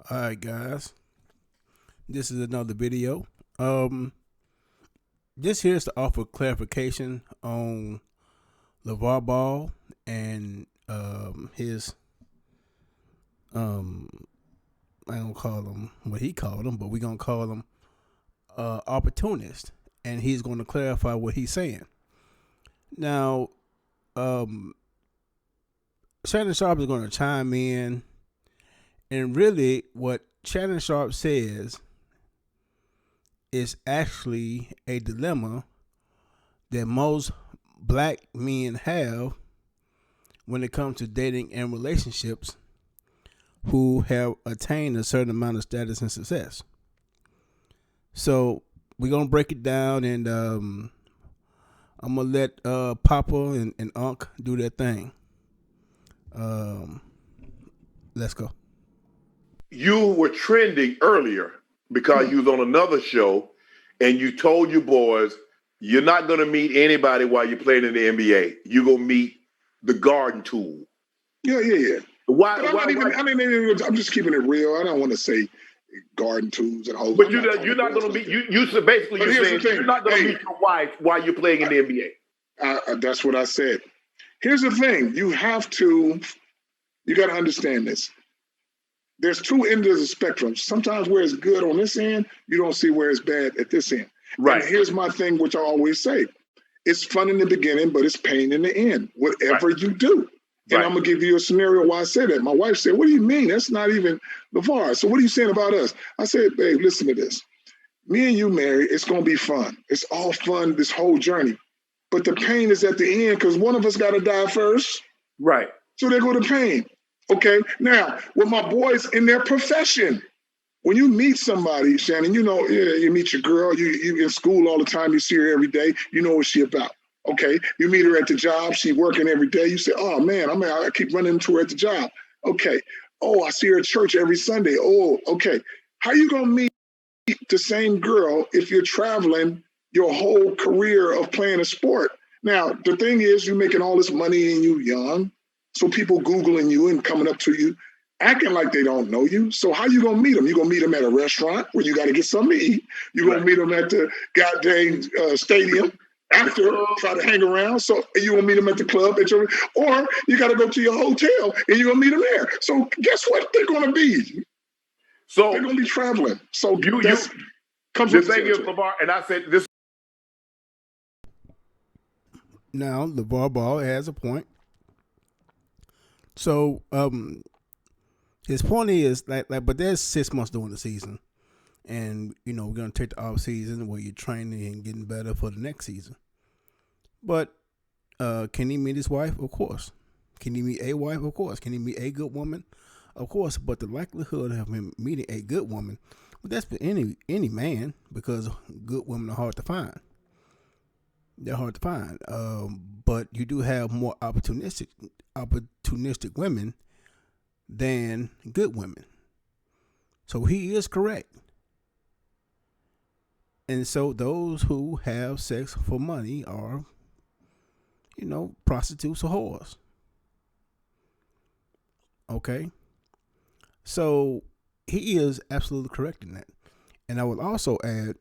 All right, guys. This is another video. Um, this here's to offer clarification on Lavar Ball and his um I don't call him what he called him, but we're gonna call him opportunist, and he's going to clarify what he's saying. Now, um, Shannon Sharp is going to chime in, and really, what Shannon Sharp says is actually a dilemma that most black men have when it comes to dating and relationships who have attained a certain amount of status and success. So we're gonna break it down, and I'm gonna let Papa and Unc do their thing. Let's go. You were trending earlier because you was on another show and you told your boys you're not going to meet anybody while you're playing in the NBA. You're going to meet the garden tool. Yeah. Why? But I'm just keeping it real. I don't want to say garden tools and whole. But you're not going to meet. You said basically you're saying you're not going to meet your wife while you're playing in the NBA. That's what I said. Here's the thing: you got to understand this. There's two ends of the spectrum. Sometimes where it's good on this end, you don't see where it's bad at this end. Right. And here's my thing, which I always say: it's fun in the beginning, but it's pain in the end. Whatever you do. And I'm going to give you a scenario why I said that. My wife said, "What do you mean? That's not even Lavar. So what are you saying about us?" I said, "Babe, listen to this. Me and you married, it's going to be fun. It's all fun, this whole journey. But the pain is at the end because one of us got to die first. Right. So there go the pain. Okay, now, with my boys in their profession, when you meet somebody, Shannon, you meet your girl, you in school all the time, you see her every day, you know what she about. Okay, you meet her at the job, she working every day, you say, oh man, I keep running into her at the job. Okay, oh, I see her at church every Sunday. Oh, okay. How you gonna meet the same girl if you're traveling your whole career of playing a sport? Now, the thing is, you're making all this money and you young, so people Googling you and coming up to you, acting like they don't know you. So how you gonna meet them? You gonna meet them at a restaurant where you got to get something to eat. You gonna meet them at the goddamn stadium after, try to hang around. So you gonna meet them at the club, or you got to go to your hotel and you're gonna meet them there. So guess what? They're gonna be. So they're gonna be traveling. So comes the thing is, Lavar, and I said this. Now, Lavar Ball has a point. So, his point is but there's 6 months during the season, and we're gonna take the off season where you're training and getting better for the next season. But can he meet his wife? Of course. Can he meet a wife? Of course. Can he meet a good woman? Of course. But the likelihood of him meeting a good woman, well, that's for any man, because good women are hard to find. They're hard to find. But you do have more opportunistic women than good women. So he is correct. And so those who have sex for money are, prostitutes or whores. Okay? So he is absolutely correct in that. And I would also add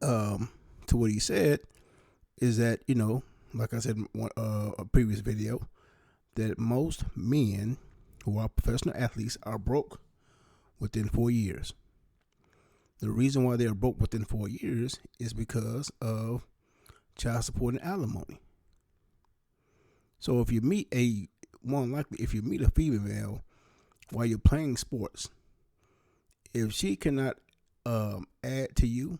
to what he said is that, like I said in a previous video, that most men who are professional athletes are broke within 4 years. The reason why they are broke within 4 years is because of child support and alimony. So if you meet a female while you're playing sports, if she cannot add to you,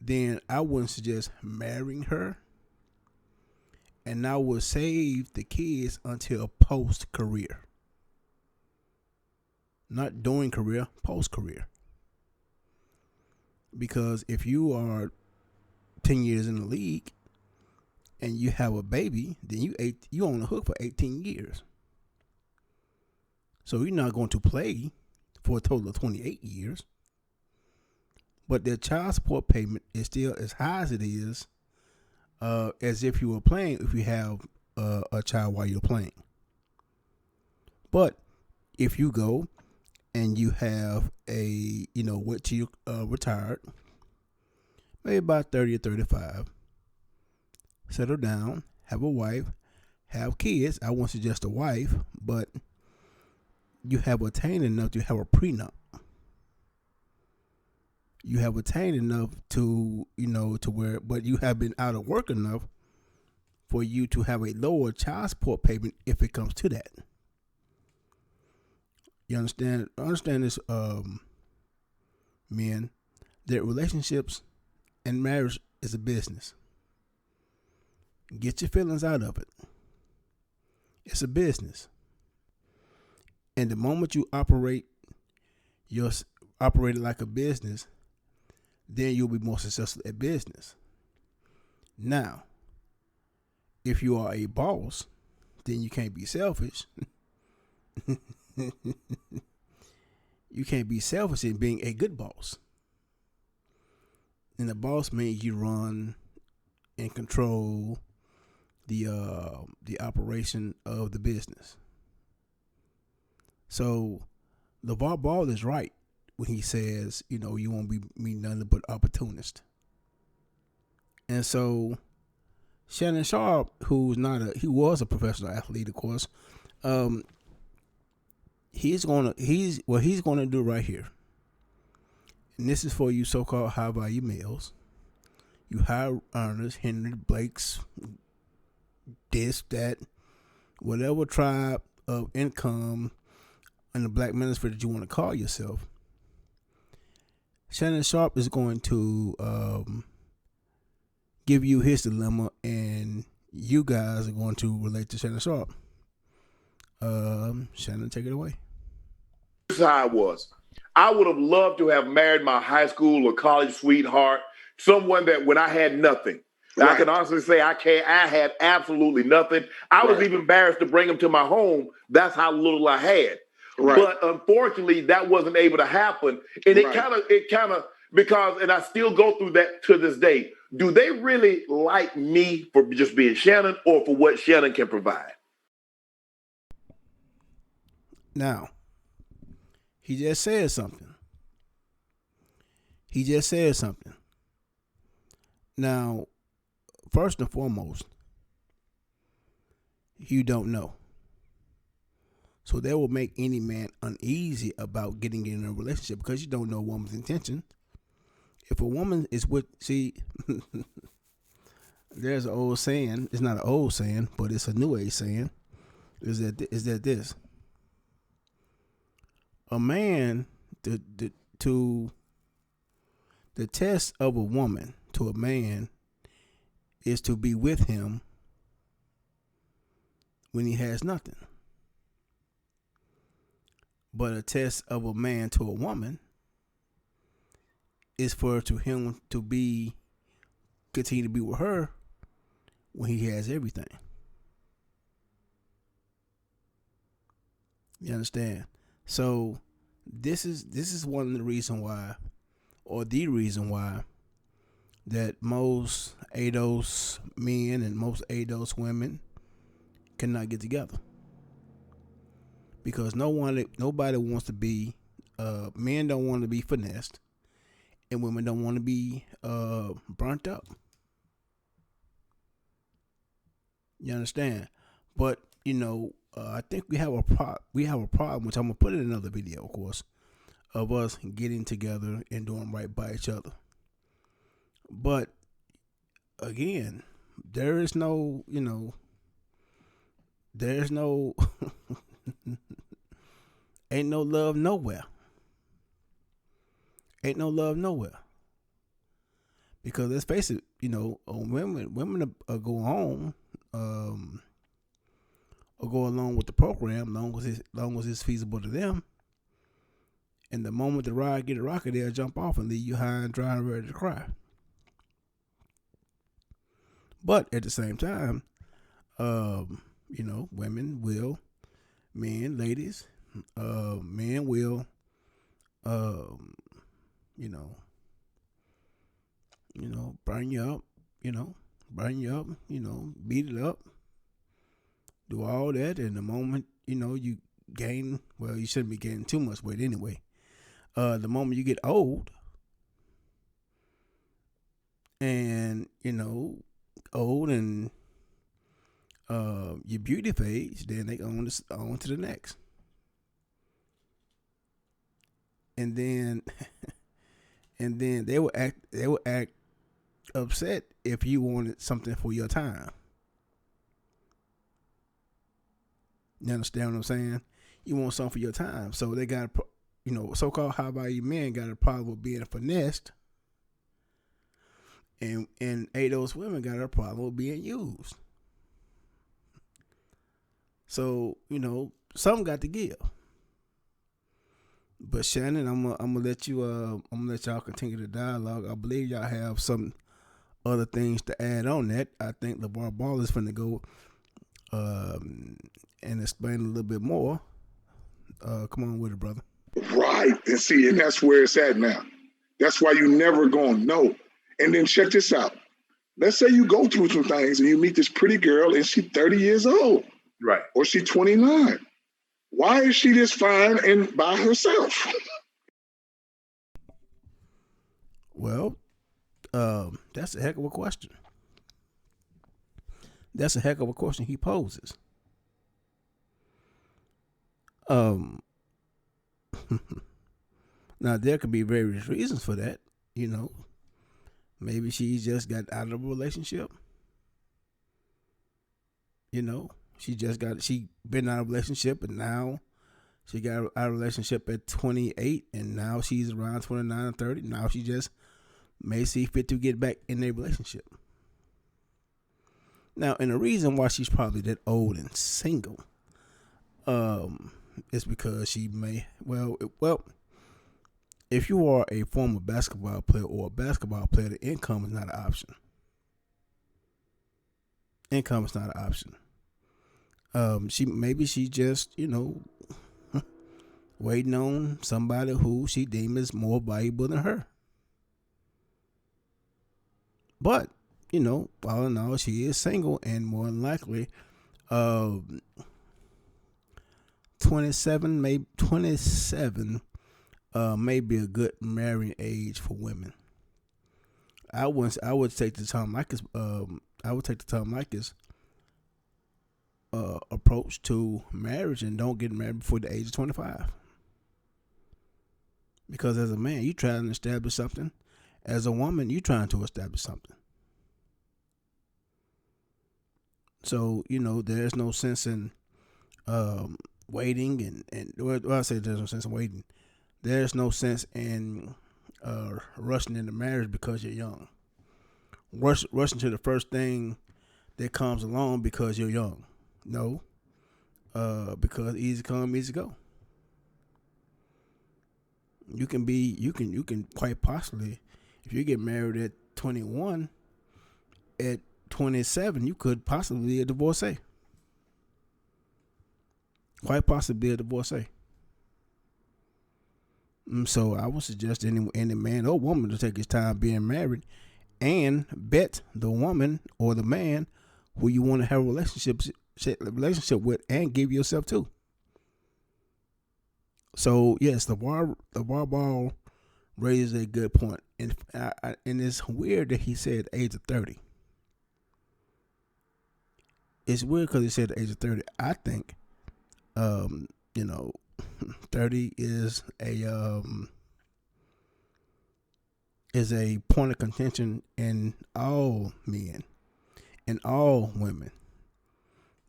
then I wouldn't suggest marrying her. And I will save the kids until post-career. Not during career, post-career. Because if you are 10 years in the league and you have a baby, then you on the hook for 18 years. So you're not going to play for a total of 28 years. But their child support payment is still as high as it is as if you were playing, if you have a child while you're playing. But if you go and you have a, wait till you retired, maybe about 30 or 35, settle down, have a wife, have kids. I won't suggest a wife, but you have attained enough to have a prenup. You have attained enough to, to where, but you have been out of work enough for you to have a lower child support payment if it comes to that. You understand? Understand this, men, that relationships and marriage is a business. Get your feelings out of it. It's a business. And the moment you operate it like a business, then you'll be more successful at business. Now, if you are a boss, then you can't be selfish. You can't be selfish in being a good boss. And the boss means you run and control the operation of the business. So Lavar Ball is right when he says, you won't be nothing but opportunist. And so Shannon Sharp, he was a professional athlete, of course. He's gonna do right here. And this is for you so-called high value males. You high earners, Henry Blakes, this, that, whatever tribe of income in the black manosphere that you want to call yourself. Shannon Sharp is going to give you his dilemma, and you guys are going to relate to Shannon Sharp. Shannon, take it away. This is how I was. I would have loved to have married my high school or college sweetheart, someone that when I had nothing. Right. I can honestly say I had absolutely nothing. I was even embarrassed to bring him to my home. That's how little I had. Right. But unfortunately, that wasn't able to happen. And it kind of, because, and I still go through that to this day. Do they really like me for just being Shannon or for what Shannon can provide? Now, he just said something. Now, first and foremost, you don't know. So that will make any man uneasy about getting in a relationship because you don't know a woman's intention. If a woman is there's an old saying. It's not an old saying, but it's a new age saying. Is that this? A man, the test of a woman to a man is to be with him when he has nothing. But a test of a man to a woman is for him to continue to be with her when he has everything. You understand? So this is one of the reason why, or the reason why, that most ADOS men and most ADOS women cannot get together. Because nobody wants to be, men don't want to be finessed, and women don't want to be burnt up. You understand? But I think we have a problem, which I'm gonna put in another video, of course, of us getting together and doing right by each other. But again, there's no ain't no love nowhere. Ain't no love nowhere. Because let's face it, women go on, or go along with the program, long as it's feasible to them. And the moment the ride get a rocket, they'll jump off and leave you high and dry and ready to cry. But at the same time, women will, men will, burn you up, beat it up, do all that. And the moment, you gain, well, you shouldn't be gaining too much weight anyway. The moment you get old, and old and your beauty fades, then they go on to the next, and then and then they will act upset if you wanted something for your time. You understand what I'm saying? You want something for your time, so they got so-called high value men got a problem with being finessed, and those women got a problem with being used. So some got to give. But Shannon, I'm gonna let y'all continue the dialogue. I believe y'all have some other things to add on that. I think Lavar Ball is finna go and explain a little bit more. Come on with it, brother. Right. And that's where it's at now. That's why you never gonna know. And then check this out. Let's say you go through some things and you meet this pretty girl and she's 30 years old. Right. Or she's 29. Why is she this fine and by herself? Well, that's a heck of a question. That's a heck of a question he poses. Now there could be various reasons for that. Maybe she just got out of a relationship. She been out of a relationship, and now she got out of a relationship at 28, and now she's around 29 or 30. Now she just may see fit to get back in their relationship. Now, and the reason why she's probably that old and single, is because she may if you are a former basketball player or a basketball player, the income is not an option. Income is not an option. She just waiting on somebody who she deems is more valuable than her. But all in all, she is single, and more than likely, 27 may be a good marrying age for women. I would take the Tom Likas approach to marriage, and don't get married before the age of 25. Because as a man, you trying to establish something. As a woman, you trying to establish something. So there's no sense in waiting, and I say there's no sense in waiting. There's no sense in rushing into marriage because you're young. Rushing to the first thing that comes along because you're young. No, because easy come, easy go. You can quite possibly, if you get married at 21, at 27, you could possibly be a divorcee. Quite possibly be a divorcee. So I would suggest any man or woman to take his time being married and vet the woman or the man who you want to have a relationship with and give yourself to. So yes, the Lavar Ball raises a good point, and it's weird that he said the age of 30. It's weird because he said the age of 30. I think, 30 is a point of contention in all men and all women,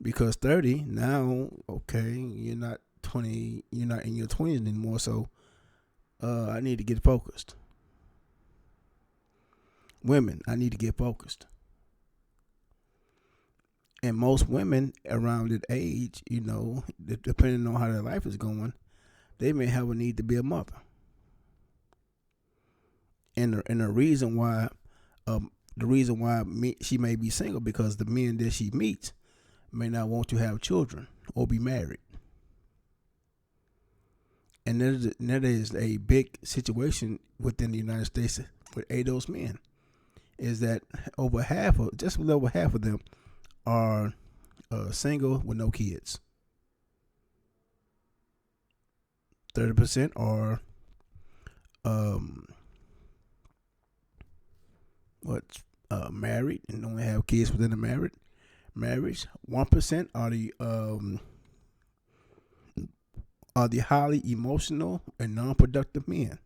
because 30 now, okay, you're not in your 20s anymore, so I need to get focused. Women, I need to get focused. And most women around that age, depending on how their life is going, they may have a need to be a mother. And the reason why, she may be single, because the men that she meets may not want to have children or be married. And that is a big situation within the United States with those men, is that just a little over half of them are single with no kids. 30% are what married and only have kids within the marriage. 1% are the highly emotional and non-productive men,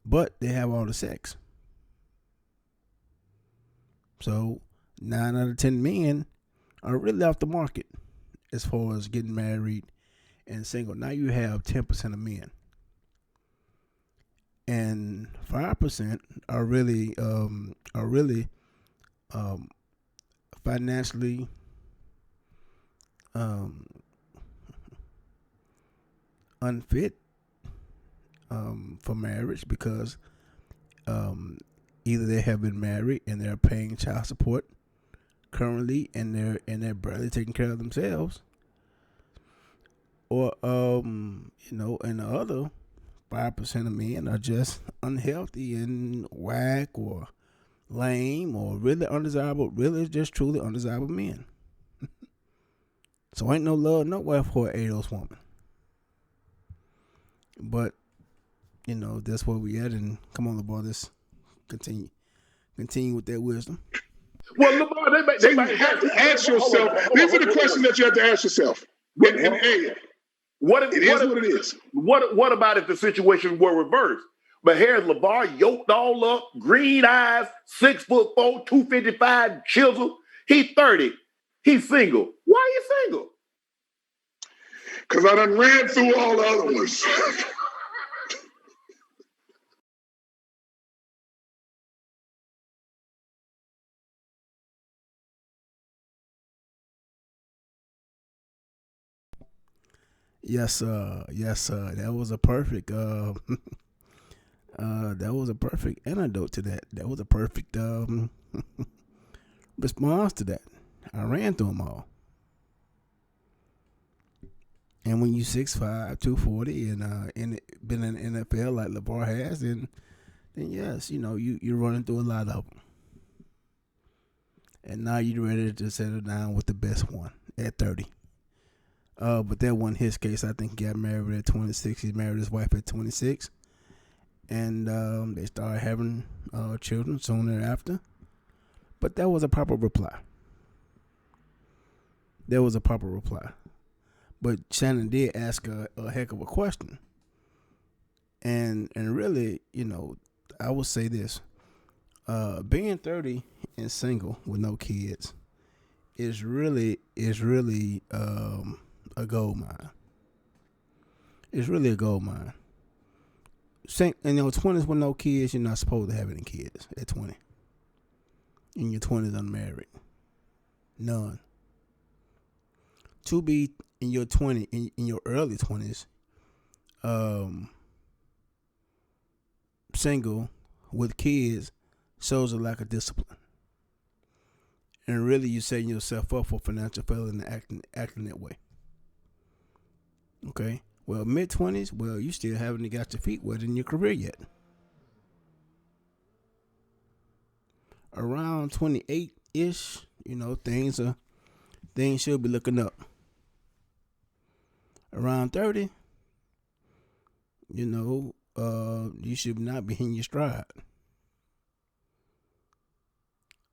but they have all the sex. So 9 out of 10 men are really off the market as far as getting married and single. Now you have 10% of men, and 5% are really financially unfit for marriage because either they have been married and they're paying child support currently and they're barely taking care of themselves, or and the other 5% of men are just unhealthy and whack or lame or really undesirable, really just truly undesirable men. So ain't no love nowhere for an ADOS woman. But that's where we at, and come on, LeBar, let's continue with that wisdom. Well, LeBar, So you have to ask yourself. These are the questions that you have to ask yourself. And hey, what it is. What about if the situation were reversed? But here's LeVar, yoked all up, green eyes, 6'4", 255, chisel. He's 30. He's single. Why are you single? Because I done ran through all the other ones. Yes, sir. That was a perfect antidote to that. That was a perfect response to that. I ran through them all. And when you 6'5", 240 and been in the NFL like LeVar has, then yes, you're running through a lot of them. And now you're ready to settle down with the best one at 30. But that wasn't his case. I think he got married at 26. He married his wife at 26. And they started having children soon thereafter. But that was a proper reply. But Shannon did ask a heck of a question. And really, I would say this. Being 30 and single with no kids is really a gold mine. It's really a gold mine. In your 20s with no kids, you're not supposed to have any kids at 20. In your 20s unmarried. None. To be in your early 20s, single with kids shows a lack of discipline. And really you're setting yourself up for financial failure and acting that way. Okay? Well, mid-20s, you still haven't got your feet wet in your career yet. Around 28-ish, things should be looking up. Around 30, you should not be in your stride.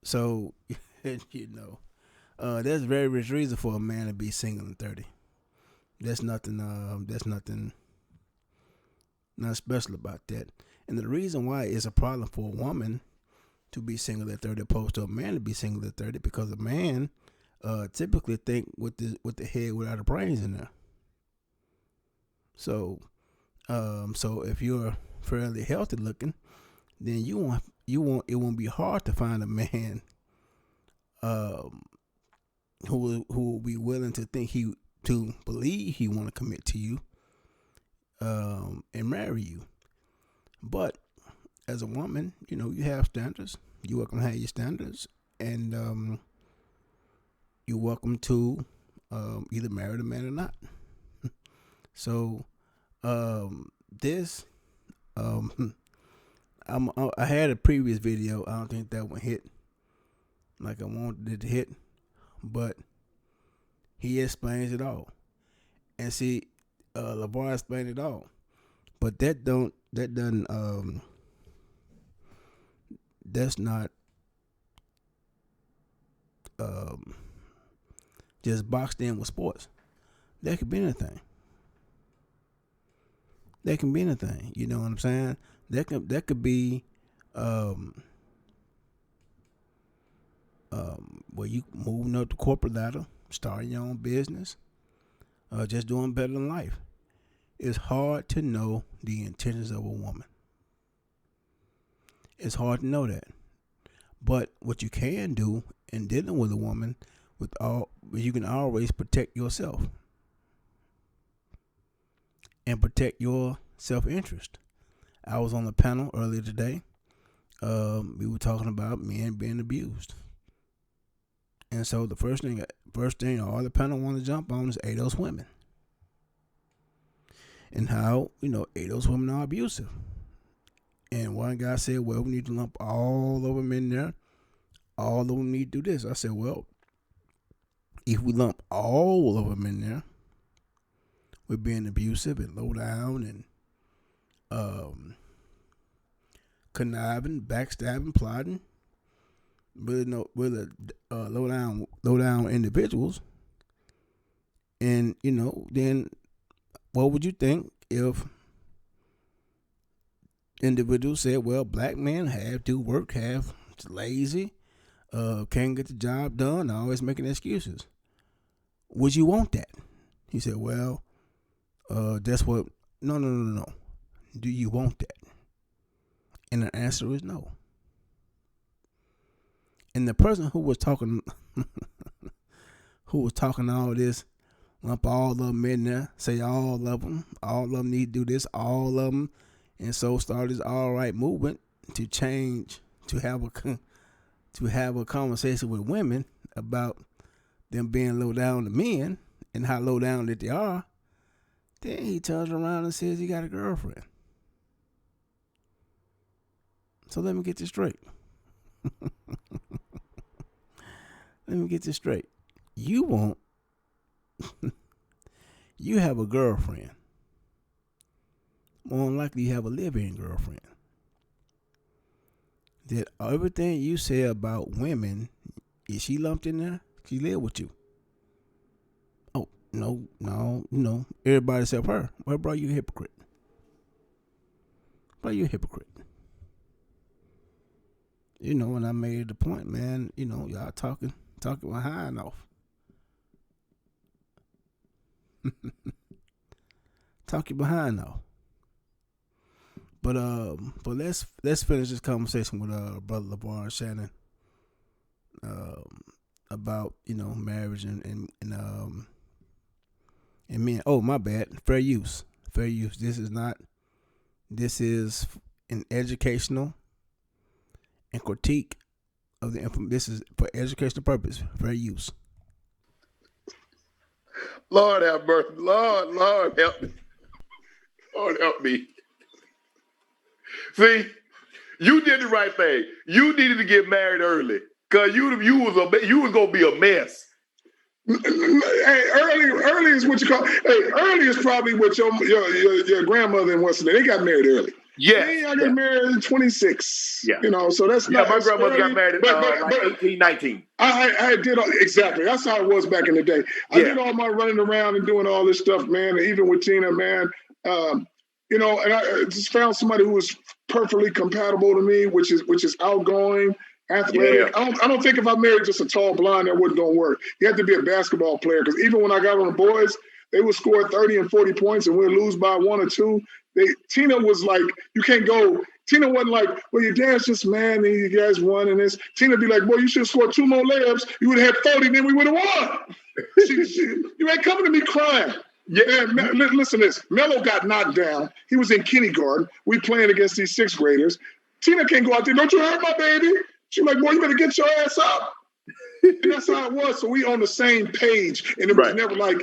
So, there's very rich reason for a man to be single at 30. There's nothing not special about that. And the reason why it's a problem for a woman to be single at 30 opposed to a man to be single at 30, because a man typically think with the head without the brains in there. So if you're fairly healthy looking, then it won't be hard to find a man who will be willing to believe he want to commit to you and marry you. But as a woman, you have standards. You're welcome to have your standards, and you're welcome to either marry the man or not. So I had a previous video. I don't think that one hit like I wanted it to hit, but he explains it all. And see, LeVar explained it all. But that's not um, just boxed in with sports. That could be anything. That can be anything. You know what I'm saying? That could be um, where you moving up the corporate ladder, starting your own business, just doing better in life. It's hard to know the intentions of a woman. It's hard to know that. But what you can do in dealing with a woman, you can always protect yourself and protect your self-interest. I was on the panel earlier today. We were talking about men being abused, and so the first thing all the panel want to jump on is those women, and how those women are abusive. And one guy said, "Well, we need to lump all of them in there. All of them need to do this." I said, "Well, if we lump all of them in there with being abusive and low down and conniving, backstabbing, plotting, with low down individuals, and then what would you think if individuals said, well, black men have to work, have lazy, can't get the job done, always making excuses? Would you want that?" He said, "Well, that's what." No. Do you want that? And the answer is no. And the person who was talking, all this, lump all of them in there, say all of them need to do this, all of them, and so start this all right movement to change, to have a conversation with women about them being low down to men and how low down that they are. Then he turns around and says he got a girlfriend. So let me get this straight. You have a girlfriend. More than likely you have a live-in girlfriend. That everything you say about women, is she lumped in there? She live with you. Oh, no. Everybody except her. Well, bro, you a hypocrite. And I made the point, man, y'all talking behind off. Talking behind off. But let's finish this conversation with brother LeVar Shannon about marriage and men. Oh, my bad. Fair use. This is an educational and critique of the information. This is for educational purpose. Fair use. Lord have mercy. Lord help me. Lord help me. See, you did the right thing. You needed to get married early, cause you was gonna be a mess. Hey, early is what you call. Hey, early is probably what your grandmother and what's they got married early. Yeah, I got married at 26. Yeah, so that's not. My grandmother got married at like 18, 19. I did exactly. That's how it was back in the day. I did all my running around and doing all this stuff, man. Even with Tina, man. And I just found somebody who was perfectly compatible to me, which is outgoing, athletic. Yeah. I don't think if I married just a tall blonde, that wasn't gonna work. You have to be a basketball player, because even when I got on the boys, they would score 30 and 40 points and we'd lose by 1 or 2. Tina was like, you can't go. Tina wasn't like, well, your dad's just mad and you guys won and this. Tina be like, boy, you should have scored 2 more layups. You would have had 30, then we would have won. You ain't coming to me crying. Yeah, listen to this. Melo got knocked down. He was in kindergarten. We playing against these 6th graders. Tina can't go out there. Don't you hurt my baby? She's like, boy, you better get your ass up. And that's how it was. So we on the same page. And it was never like,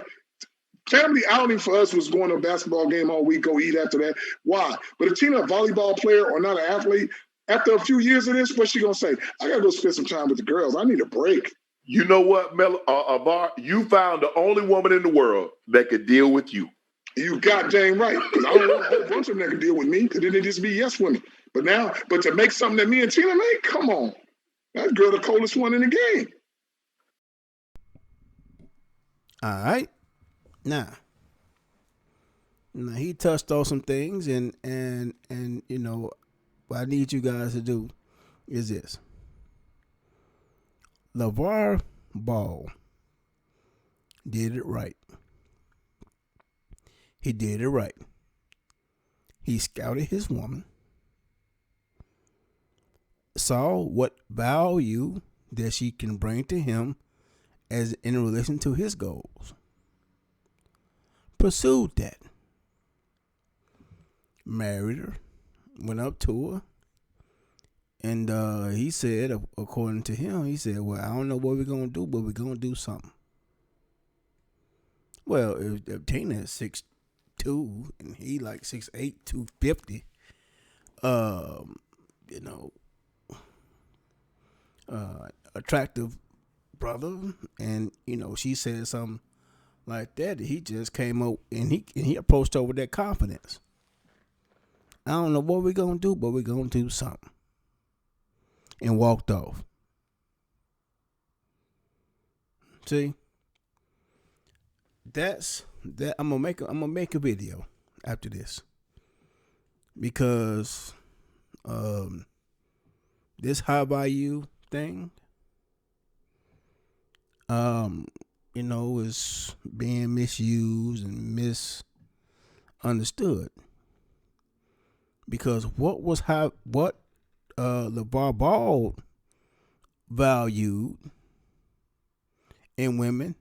family outing for us was going to a basketball game all week, go eat after that. Why? But if Tina a volleyball player or not an athlete, after a few years of this, what's she going to say? I got to go spend some time with the girls. I need a break. You know what, Mel, Bar? You found the only woman in the world that could deal with you. You goddamn right. Because I don't want a whole bunch of them that can deal with me, because then they just be yes women. But to make something that me and Tina make, come on. That girl the coldest one in the game. All right. Now he touched on some things, and you know, what I need you guys to do is this. Lavar Ball did it right. He did it right. He scouted his woman, saw what value that she can bring to him as in relation to his goals. Pursued that. Married her, went up to her, and he said, according to him, he said, well, I don't know what we're going to do, but we're going to do something. Well, if Tina is 6'2", and he like 6'8", 250, you know, attractive brother, and, you know, she said something like that, he just came up, and he approached her with that confidence. I don't know what we're going to do, but we're going to do something. And walked off. See? That's that. I'm gonna make a video after this. Because this high value thing, you know, is being misused and misunderstood. Because what Lavar Ball valued in women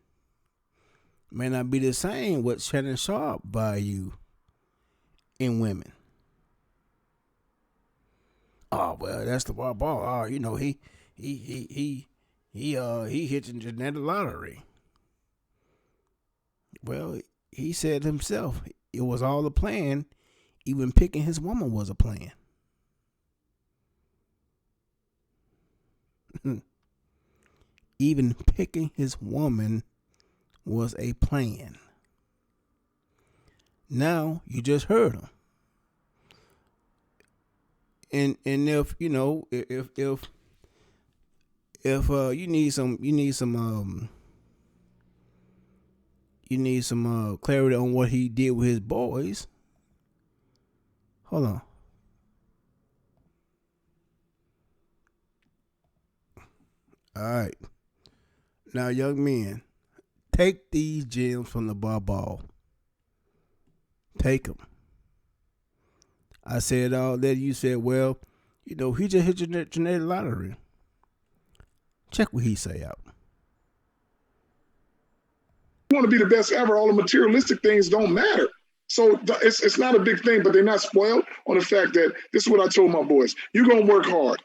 may not be the same what Shannon Sharp valued in women. Oh well, that's Lavar Ball. Oh, you know, he hit the genetic lottery. Well, he said himself it was all a plan. Even picking his woman was a plan. Even picking his woman was a plan. Now you just heard him. And if you know if you need some clarity on what he did with his boys. Hold on. All right. Now, young men, take these gems from Lavar Ball. Take them. I said all that. You said, well, you know, he just hit genetic lottery. Check what he say out. You want to be the best ever. All the materialistic things don't matter. So it's not a big thing, but they're not spoiled on the fact that this is what I told my boys. You're going to work hard,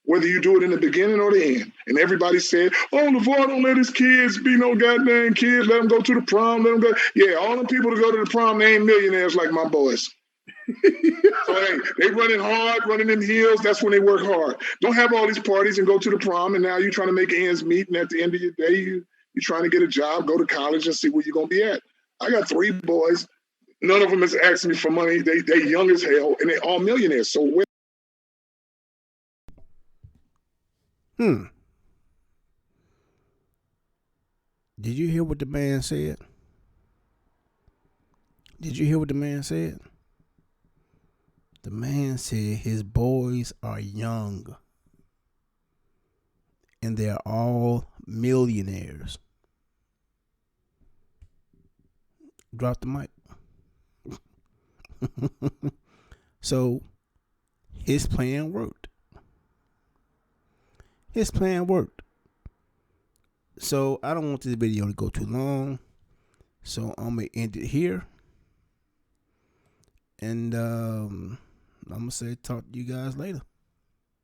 whether you do it in the beginning or the end. And everybody said, oh, Lavar don't let his kids be no goddamn kids. Let them go to the prom. Let them go. Yeah, all the people that go to the prom, they ain't millionaires like my boys. So hey, they running hard, running in heels. That's when they work hard. Don't have all these parties and go to the prom, and now you're trying to make ends meet. And at the end of your day, you're trying to get a job, go to college, and see where you're going to be at. I got 3 boys. None of them is asking me for money. They young as hell, and they all millionaires. So where? Did you hear what the man said? Did you hear what the man said? The man said his boys are young, and they're all millionaires. Drop the mic. So his plan worked. His plan worked. So I don't want this video to go too long. So I'm gonna end it here. And I'm gonna say talk to you guys later.